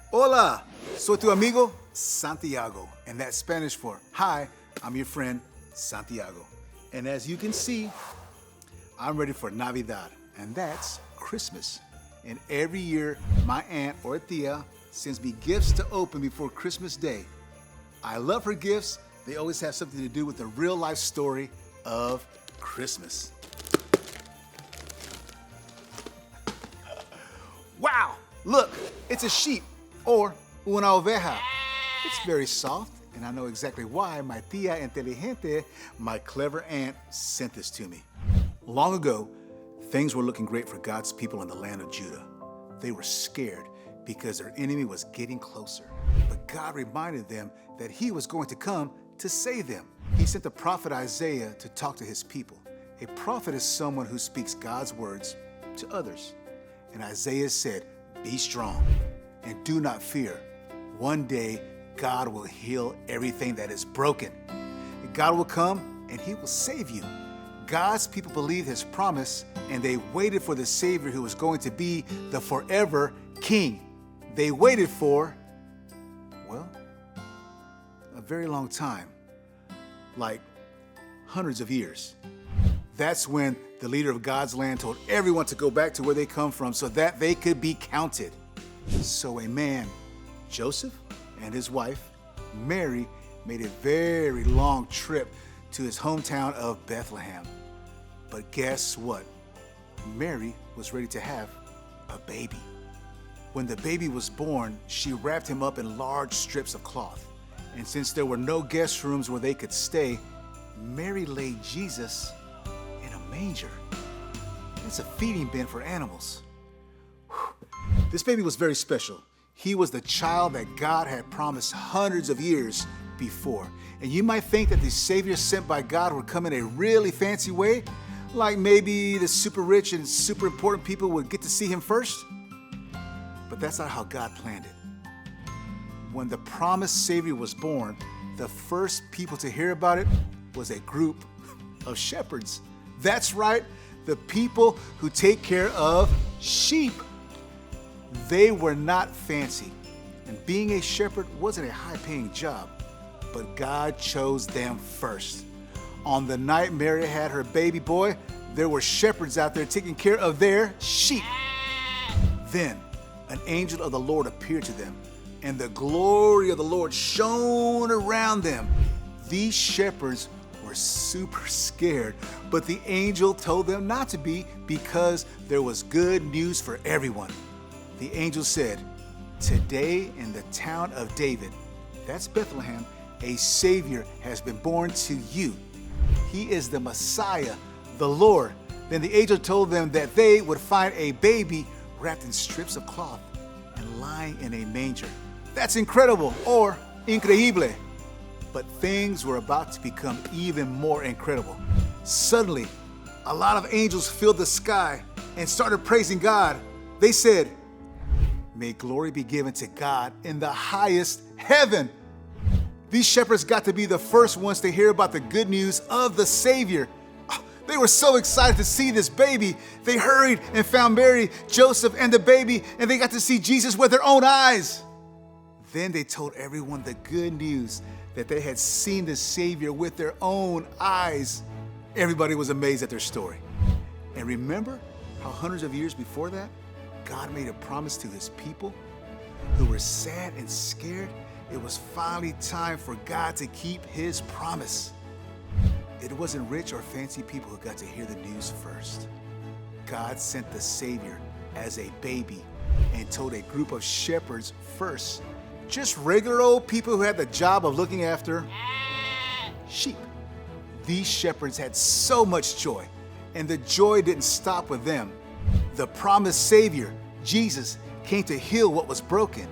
Hola, soy tu amigo Santiago, and that's Spanish for hi, I'm your friend Santiago. And as you can see, I'm ready for Navidad, and that's Christmas. And every year, my aunt or tia sends me gifts to open before Christmas Day. I love her gifts. They always have something to do with the real life story of Christmas. Wow, look, it's a sheep or una oveja. It's very soft, and I know exactly why my tia inteligente, my clever aunt, sent this to me. Long ago, things were looking great for God's people in the land of Judah. They were scared because their enemy was getting closer. But God reminded them that He was going to come to save them. He sent the prophet Isaiah to talk to His people. A prophet is someone who speaks God's words to others. And Isaiah said, "Be strong and do not fear. One day, God will heal everything that is broken. God will come and He will save you." God's people believed His promise, and they waited for the Savior who was going to be the forever King. They waited for, well, a very long time, like hundreds of years. That's when the leader of God's land told everyone to go back to where they come from so that they could be counted. So a man, Joseph, and his wife, Mary, made a very long trip to his hometown of Bethlehem. But guess what? Mary was ready to have a baby. When the baby was born, she wrapped him up in large strips of cloth. And since there were no guest rooms where they could stay, Mary laid Jesus in a manger. It's a feeding bin for animals. This baby was very special. He was the child that God had promised hundreds of years before. And you might think that the Savior sent by God would come in a really fancy way, like maybe the super rich and super important people would get to see Him first. But that's not how God planned it. When the promised Savior was born, the first people to hear about it was a group of shepherds. That's right, the people who take care of sheep. They were not fancy, and being a shepherd wasn't a high-paying job, but God chose them first. On the night Mary had her baby boy, there were shepherds out there taking care of their sheep. Then an angel of the Lord appeared to them, and the glory of the Lord shone around them. These shepherds were super scared, but the angel told them not to be because there was good news for everyone. The angel said, "Today in the town of David," that's Bethlehem, "a Savior has been born to you. He is the Messiah, the Lord." Then the angel told them that they would find a baby wrapped in strips of cloth and lying in a manger. That's incredible, or increíble. But things were about to become even more incredible. Suddenly, a lot of angels filled the sky and started praising God. They said, "May glory be given to God in the highest heaven." These shepherds got to be the first ones to hear about the good news of the Savior. They were so excited to see this baby. They hurried and found Mary, Joseph, and the baby, and they got to see Jesus with their own eyes. Then they told everyone the good news that they had seen the Savior with their own eyes. Everybody was amazed at their story. And remember how hundreds of years before that, God made a promise to His people who were sad and scared? It was finally time for God to keep His promise. It wasn't rich or fancy people who got to hear the news first. God sent the Savior as a baby and told a group of shepherds first. Just regular old people who had the job of looking after sheep. These shepherds had so much joy, and the joy didn't stop with them. The promised Savior, Jesus, came to heal what was broken.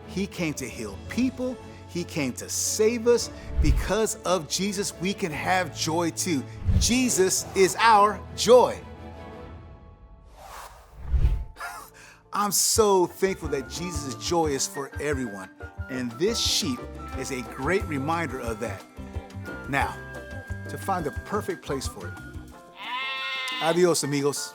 He came to heal people. He came to save us. Because of Jesus, we can have joy too. Jesus is our joy. I'm so thankful that Jesus' joy is for everyone, and this sheep is a great reminder of that. Now, to find the perfect place for it. Adios, amigos.